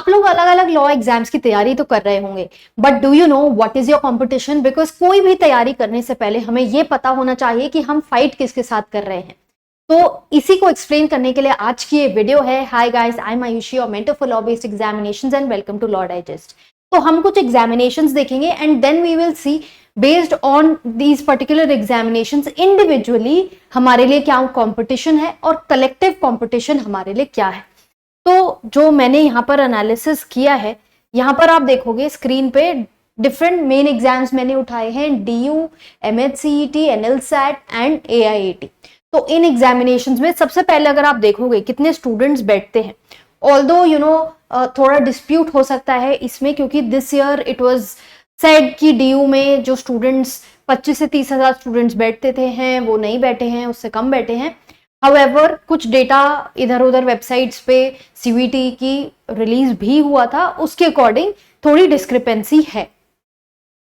लोग अलग अलग लॉ एग्जाम्स की तैयारी तो कर रहे होंगे, but do you know what is your competition? Because कोई भी तैयारी करने से पहले हमें यह पता होना चाहिए कि हम फाइट किसके साथ कर रहे हैं। तो इसी को एक्सप्लेन करने के लिए आज की ये वीडियो है। Hi guys, I am Ayushi और mentor for law based examinations and welcome to law digest. तो हम कुछ एग्जामिनेशंस देखेंगे and then we will see based on these particular examinations individually हमारे लिए क्या कंपटीशन है और कलेक्टिव कंपटीशन हमारे लिए क्या है। तो जो मैंने यहाँ पर एनालिसिस किया है, यहाँ पर आप देखोगे स्क्रीन पे डिफरेंट मेन एग्जाम्स मैंने उठाए हैं, DU, MHCET, NLSAT and AIAT। तो इन एग्जामिनेशंस में सबसे पहले अगर आप देखोगे कितने स्टूडेंट्स बैठते हैं, ऑल्दो यू नो थोड़ा डिस्प्यूट हो सकता है इसमें, क्योंकि this year it was said कि DU में जो स्टूडेंट्स 25 से 30 हजार स्टूडेंट्स बैठते थे हैं वो नहीं बैठे हैं, उससे कम बैठे हैं। हाउएवर कुछ डेटा इधर उधर वेबसाइट्स पे CVT की रिलीज भी हुआ था, उसके अकॉर्डिंग थोड़ी डिस्क्रिपेंसी है।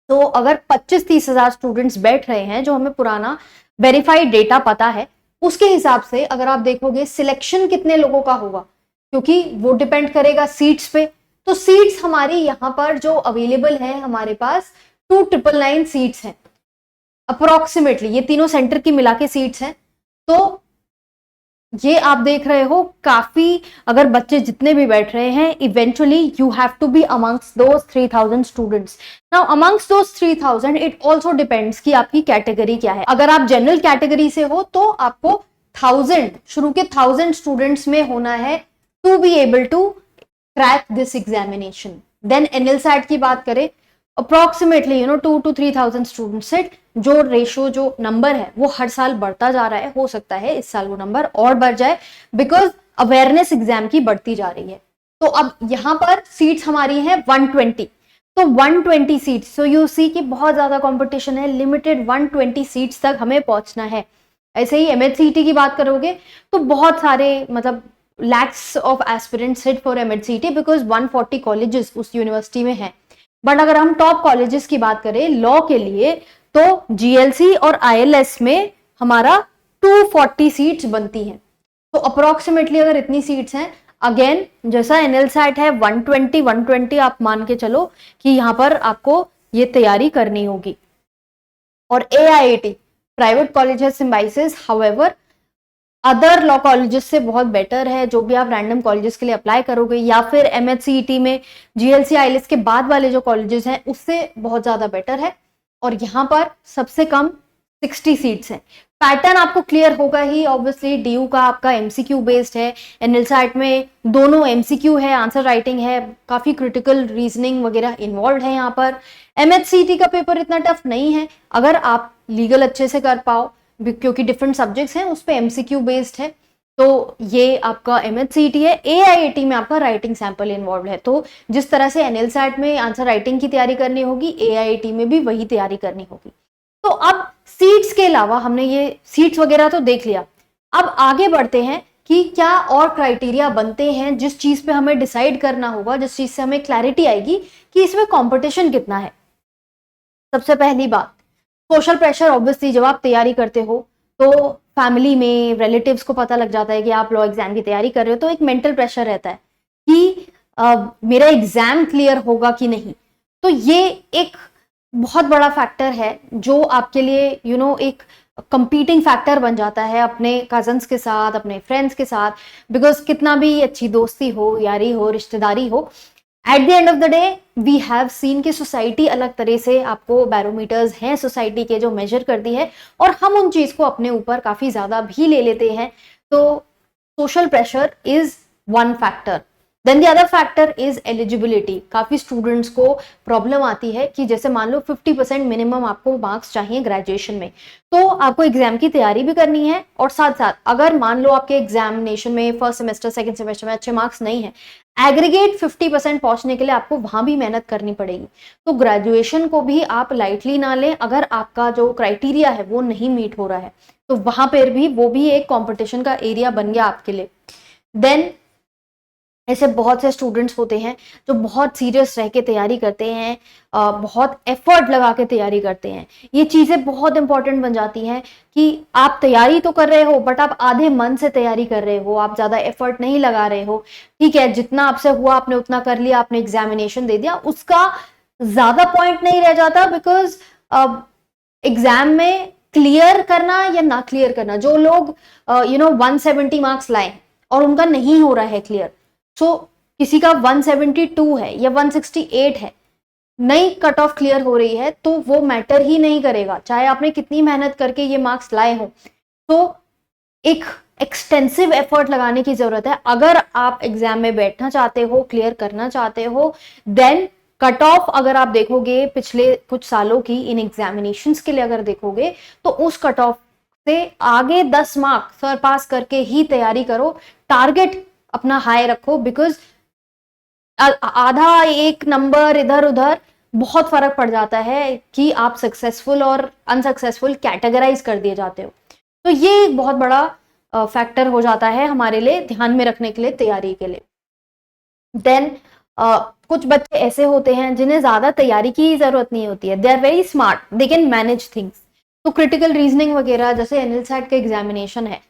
तो अगर 25-30 हजार स्टूडेंट्स बैठ रहे हैं, जो हमें पुराना वेरीफाइड डेटा पता है, उसके हिसाब से अगर आप देखोगे सिलेक्शन कितने लोगों का होगा, क्योंकि वो डिपेंड करेगा सीट्स पे। तो सीट्स हमारी यहाँ पर जो अवेलेबल है हमारे पास 2999 सीट्स हैं अप्रोक्सीमेटली, ये तीनों सेंटर की मिला के सीट्स हैं। तो ये आप देख रहे हो काफी, अगर बच्चे जितने भी बैठ रहे हैं, eventually you have to be amongst those 3000 students. Now amongst those 3000 it also depends कि आपकी कैटेगरी क्या है। अगर आप जनरल कैटेगरी से हो तो आपको 1000 शुरू के 1000 स्टूडेंट्स में होना है to be able to crack this examination. Then NLSAT की बात करें, अप्रोक्सीमेटली 2 to 3000 स्टूडेंट्स से जो रेशो, जो नंबर है वो हर साल बढ़ता जा रहा है। हो सकता है इस साल वो नंबर और बढ़ जाए, बिकॉज अवेयरनेस एग्जाम की बढ़ती जा रही है। तो अब यहाँ पर सीट्स हमारी हैं 120, तो 120 सीट्स, सो यू सी कि बहुत ज्यादा कंपटीशन है, लिमिटेड 120 सीट्स तक हमें पहुंचना है। ऐसे ही MHCET की बात करोगे तो बहुत सारे, मतलब lakhs of aspirants sit for MHCET because 140 colleges उस यूनिवर्सिटी में है। बट अगर हम टॉप कॉलेजेस की बात करें लॉ के लिए, तो GLC और ILS में हमारा 240 सीट्स बनती हैं। तो अप्रोक्सीमेटली अगर इतनी सीट्स हैं, अगेन जैसा NLSAT है 120 आप मान के चलो कि यहाँ पर आपको ये तैयारी करनी होगी। और AIAT प्राइवेट कॉलेज है Symbiosis, however other law colleges से बहुत बेटर है। जो भी आप रैंडम कॉलेजेस के लिए अप्लाई करोगे या फिर MHCET में GLC ILS के बाद वाले जो कॉलेजेस हैं उससे बहुत ज्यादा बेटर है। और यहाँ पर सबसे कम 60 सीट्स हैं। पैटर्न आपको क्लियर होगा ही, ऑब्वियसली DU का आपका MCQ बेस्ड है, NLSAT में दोनों MCQ है, आंसर राइटिंग है, काफी क्रिटिकल रीजनिंग वगैरह इन्वॉल्व है यहाँ पर। MHCET का पेपर इतना टफ नहीं है अगर आप लीगल अच्छे से कर पाओ, क्योंकि डिफरेंट सब्जेक्ट्स हैं, उस पे MCQ बेस्ड है। तो ये आपका MHCET है। AIAT में आपका राइटिंग सैंपल इन्वॉल्व है। तो जिस तरह से NLSAT में आंसर राइटिंग की तैयारी करनी होगी, AIAT में भी वही तैयारी करनी होगी। तो अब सीट्स के अलावा हमने ये सीट्स वगैरह तो देख लिया, अब आगे बढ़ते हैं कि क्या और क्राइटेरिया बनते हैं जिस चीज पे हमें डिसाइड करना होगा, जिस चीज से हमें क्लैरिटी आएगी कि इसमें कॉम्पिटिशन कितना है। सबसे पहली बात, सोशल प्रेशर। ऑब्वियसली जब आप तैयारी करते हो तो फैमिली में रिलेटिव्स को पता लग जाता है कि आप लॉ एग्जाम की तैयारी कर रहे हो, तो एक मेंटल प्रेशर रहता है कि मेरा एग्जाम क्लियर होगा कि नहीं। तो ये एक बहुत बड़ा फैक्टर है जो आपके लिए एक कंपीटिंग फैक्टर बन जाता है अपने कजन्स के साथ, अपने फ्रेंड्स के साथ। बिकॉज कितना भी अच्छी दोस्ती हो, यारी हो, रिश्तेदारी हो, at the end of the day we have seen कि सोसाइटी अलग तरह से, आपको बैरोमीटर्स हैं सोसाइटी के जो मेजर करती है, और हम उन चीज को अपने ऊपर काफी ज्यादा भी ले लेते हैं। तो social pressure is one factor. Then the other factor is eligibility. काफी स्टूडेंट्स को प्रॉब्लम आती है कि जैसे मान लो 50% मिनिमम आपको मार्क्स चाहिए ग्रेजुएशन में, तो आपको एग्जाम की तैयारी भी करनी है, और साथ साथ अगर मान लो आपके एग्जामिनेशन में फर्स्ट सेमेस्टर सेकंड सेमेस्टर में अच्छे मार्क्स नहीं है, एग्रीगेट 50% पहुंचने के लिए आपको वहां भी मेहनत करनी पड़ेगी। तो ग्रेजुएशन को भी आप लाइटली ना लें अगर आपका जो क्राइटेरिया है वो नहीं मीट हो रहा है, तो वहां पर भी वो भी एक कॉम्पिटिशन का एरिया बन गया आपके लिए। देन ऐसे बहुत से स्टूडेंट्स होते हैं जो बहुत सीरियस रह के तैयारी करते हैं, बहुत एफर्ट लगा के तैयारी करते हैं। ये चीज़ें बहुत इंपॉर्टेंट बन जाती हैं कि आप तैयारी तो कर रहे हो बट आप आधे मन से तैयारी कर रहे हो, आप ज़्यादा एफर्ट नहीं लगा रहे हो। ठीक है, जितना आपसे हुआ आपने उतना कर लिया, आपने एग्जामिनेशन दे दिया, उसका ज़्यादा पॉइंट नहीं रह जाता। बिकॉज एग्जाम में क्लियर करना या ना क्लियर करना, जो लोग 170 मार्क्स लाए और उनका नहीं हो रहा है क्लियर, सो किसी का 172 है या 168 है, नई कट ऑफ क्लियर हो रही है, तो वो मैटर ही नहीं करेगा चाहे आपने कितनी मेहनत करके ये मार्क्स लाए हो। तो एक एक्सटेंसिव एफर्ट लगाने की जरूरत है अगर आप एग्जाम में बैठना चाहते हो, क्लियर करना चाहते हो। देन कट ऑफ अगर आप देखोगे पिछले कुछ सालों की इन एग्जामिनेशंस के लिए अगर देखोगे, तो उस कट ऑफ से आगे 10 मार्क सर पास करके ही तैयारी करो, टारगेट अपना हाई रखो। बिकॉज आधा एक नंबर इधर उधर बहुत फर्क पड़ जाता है कि आप सक्सेसफुल और अनसक्सेसफुल कैटेगराइज कर दिए जाते हो। तो ये एक बहुत बड़ा फैक्टर हो जाता है हमारे लिए ध्यान में रखने के लिए तैयारी के लिए। देन कुछ बच्चे ऐसे होते हैं जिन्हें ज्यादा तैयारी की जरूरत नहीं होती है, they are very smart, they can manage things. तो क्रिटिकल रीजनिंग वगैरह जैसे एनएलसैट का एग्जामिनेशन है,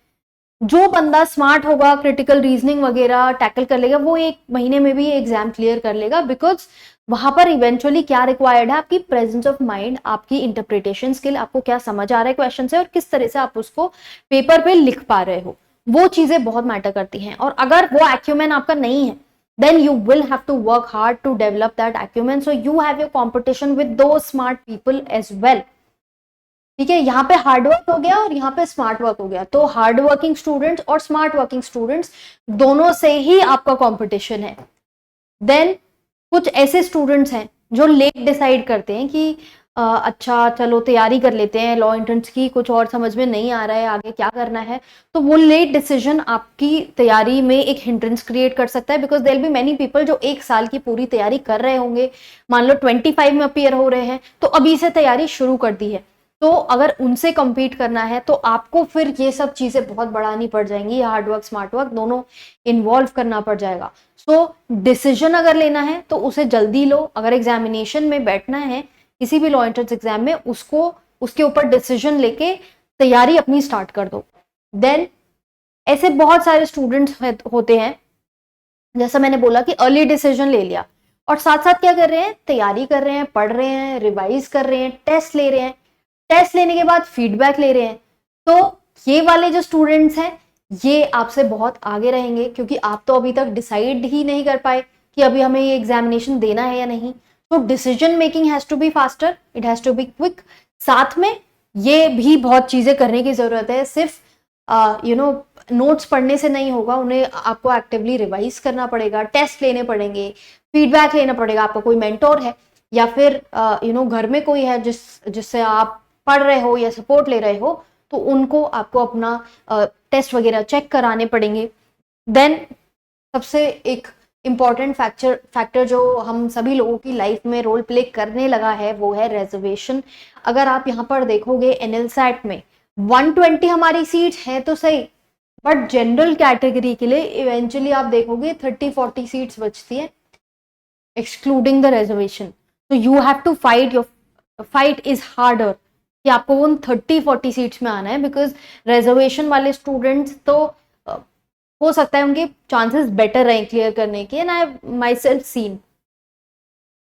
जो बंदा स्मार्ट होगा क्रिटिकल रीजनिंग वगैरह टैकल कर लेगा, वो 1 महीने में भी एग्जाम क्लियर कर लेगा। बिकॉज वहां पर इवेंचुअली क्या रिक्वायर्ड है, आपकी प्रेजेंस ऑफ माइंड, आपकी इंटरप्रिटेशन स्किल, आपको क्या समझ आ रहा है क्वेश्चन से और किस तरह से आप उसको पेपर पे लिख पा रहे हो, वो चीजें बहुत मैटर करती हैं। और अगर वो एक्यूमेन आपका नहीं है, then you will have to work hard to develop that acumen, so you have your competition with those smart people as well। ठीक है, यहाँ पे हार्ड वर्क हो गया और यहाँ पे स्मार्ट वर्क हो गया, तो हार्ड वर्किंग स्टूडेंट्स और स्मार्ट वर्किंग स्टूडेंट्स दोनों से ही आपका कंपटीशन है। देन कुछ ऐसे स्टूडेंट्स हैं जो लेट डिसाइड करते हैं कि अच्छा चलो तैयारी कर लेते हैं लॉ एंट्रेंस की, कुछ और समझ में नहीं आ रहा है आगे क्या करना है, तो वो लेट डिसीजन आपकी तैयारी में एक हिंड्रेंस क्रिएट कर सकता है। Because there be many people जो 1 साल की पूरी तैयारी कर रहे होंगे, मान लो 25 में अपीयर हो रहे हैं, तो अभी से तैयारी शुरू कर दी है, तो अगर उनसे compete करना है तो आपको फिर ये सब चीजें बहुत बढ़ानी पड़ जाएंगी, हार्ड वर्क स्मार्ट वर्क दोनों इन्वॉल्व करना पड़ जाएगा। सो डिसीजन अगर लेना है तो उसे जल्दी लो, अगर एग्जामिनेशन में बैठना है किसी भी लॉ एंट्रेंस एग्जाम में, उसको उसके ऊपर डिसीजन लेके तैयारी अपनी स्टार्ट कर दो। देन ऐसे बहुत सारे स्टूडेंट्स होते हैं, जैसा मैंने बोला कि अर्ली डिसीजन ले लिया और साथ साथ क्या कर रहे हैं, तैयारी कर रहे हैं, पढ़ रहे हैं, रिवाइज कर रहे हैं, टेस्ट ले रहे हैं, टेस्ट लेने के बाद फीडबैक ले रहे हैं। तो ये वाले जो स्टूडेंट्स हैं ये आपसे बहुत आगे रहेंगे, क्योंकि आप तो अभी तक डिसाइड ही नहीं कर पाए कि अभी हमें ये एग्जामिनेशन देना है या नहीं। तो decision making has to be faster, it has to be quick. साथ में ये भी बहुत चीजें करने की जरूरत है, सिर्फ नोट्स पढ़ने से नहीं होगा, उन्हें आपको एक्टिवली रिवाइज करना पड़ेगा, टेस्ट लेने पड़ेंगे, फीडबैक लेना पड़ेगा। आपका कोई मेंटोर है या फिर घर में कोई है जिससे आप पढ़ रहे हो या सपोर्ट ले रहे हो, तो उनको आपको अपना टेस्ट वगैरह चेक कराने पड़ेंगे। देन सबसे एक इम्पॉर्टेंट फैक्टर जो हम सभी लोगों की लाइफ में रोल प्ले करने लगा है वो है रिजर्वेशन। अगर आप यहाँ पर देखोगे एनएलसैट में 120 हमारी सीट है तो सही, बट जनरल कैटेगरी के लिए इवेंचुअली आप देखोगे 30-40 सीट्स बचती है एक्सक्लूडिंग द रिजर्वेशन। तो you have to fight, your fight is harder कि आपको उन 30-40 सीट्स में आना है। बिकॉज रिजर्वेशन वाले स्टूडेंट्स तो हो सकता है उनके चांसेस बेटर रहे क्लियर करने के, and I myself seen.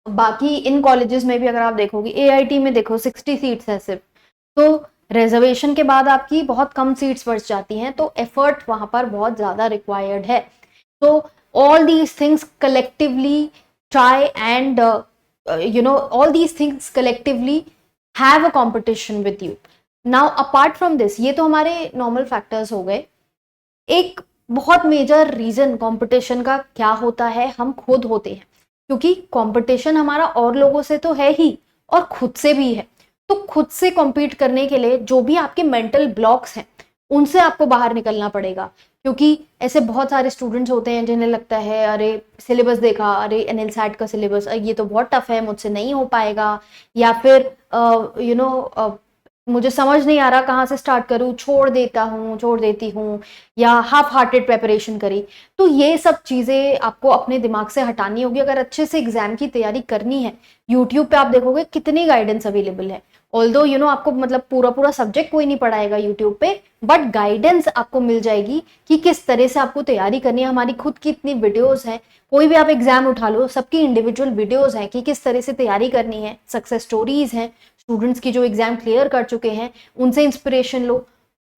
बाकी इन कॉलेजेस में भी अगर आप देखोगे, एआईटी में देखो 60 सीट्स है सिर्फ, तो रिजर्वेशन के बाद आपकी बहुत कम सीट्स बच जाती हैं, तो एफर्ट वहां पर बहुत ज्यादा रिक्वायर्ड है। तो all these things collectively try and all these things collectively have a competition with you. Now apart from this, ये तो हमारे नॉर्मल फैक्टर्स हो गए। एक बहुत मेजर रीजन कंपटीशन का क्या होता है, हम खुद होते हैं, क्योंकि कंपटीशन हमारा और लोगों से तो है ही और खुद से भी है। तो खुद से compete करने के लिए जो भी आपके मेंटल ब्लॉक्स हैं उनसे आपको बाहर निकलना पड़ेगा। क्योंकि ऐसे बहुत सारे स्टूडेंट्स होते हैं जिन्हें लगता है अरे सिलेबस देखा, अरे एनएलसैट का सिलेबस ये तो बहुत टफ है, मुझसे नहीं हो पाएगा, या फिर मुझे समझ नहीं आ रहा कहाँ से स्टार्ट करूँ, छोड़ देती हूँ, या हाफ हार्टेड प्रेपरेशन करी। तो ये सब चीज़ें आपको अपने दिमाग से हटानी होगी अगर अच्छे से एग्जाम की तैयारी करनी है। यूट्यूब पे आप देखोगे कितनी गाइडेंस अवेलेबल है। ऑल्दो आपको मतलब पूरा पूरा सब्जेक्ट कोई नहीं पढ़ाएगा यूट्यूब पे, बट गाइडेंस आपको मिल जाएगी कि किस तरह से आपको तैयारी करनी है। हमारी खुद की इतनी वीडियोस हैं, कोई भी आप एग्जाम उठा लो, सबकी इंडिविजुअल वीडियोस हैं कि किस तरह से तैयारी करनी है, सक्सेस स्टोरीज हैं स्टूडेंट्स की जो एग्जाम क्लियर कर चुके हैं, उनसे इंस्पिरेशन लो।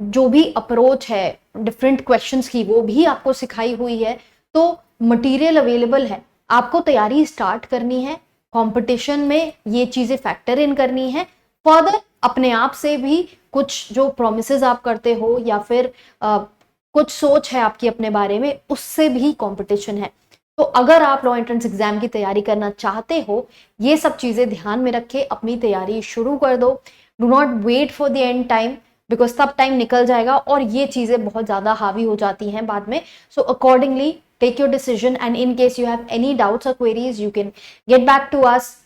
जो भी अप्रोच है डिफरेंट क्वेश्चंस की वो भी आपको सिखाई हुई है। तो मटेरियल अवेलेबल है, आपको तैयारी स्टार्ट करनी है। कंपटीशन में ये चीजें फैक्टर इन करनी है। फर्दर अपने आप से भी कुछ जो प्रोमिसेस आप करते हो या फिर कुछ सोच है आपकी अपने बारे में, उससे भी कंपटीशन है। तो अगर आप लॉ एंट्रेंस एग्जाम की तैयारी करना चाहते हो, ये सब चीजें ध्यान में रखे अपनी तैयारी शुरू कर दो। Do not wait for the end time, because तब टाइम निकल जाएगा और ये चीजें बहुत ज्यादा हावी हो जाती हैं बाद में। So accordingly take your decision, and in case you have any doubts और queries you can get back to us.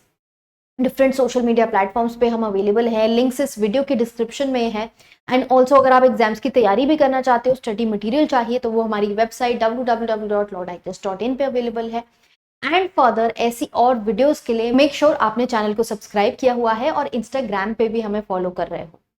Different social media platforms पे हम अवेलेबल है, लिंक्स इस वीडियो के डिस्क्रिप्शन में है। एंड ऑल्सो अगर आप एग्जाम्स की तैयारी भी करना चाहते हो, स्टडी मटेरियल चाहिए, तो वो हमारी वेबसाइट www.lawdigest.in पे अवेलेबल है। एंड फर्दर ऐसी और वीडियोस के लिए मेक श्योर आपने चैनल को सब्सक्राइब किया हुआ है और इंस्टाग्राम पे भी हमें फॉलो कर रहे हो।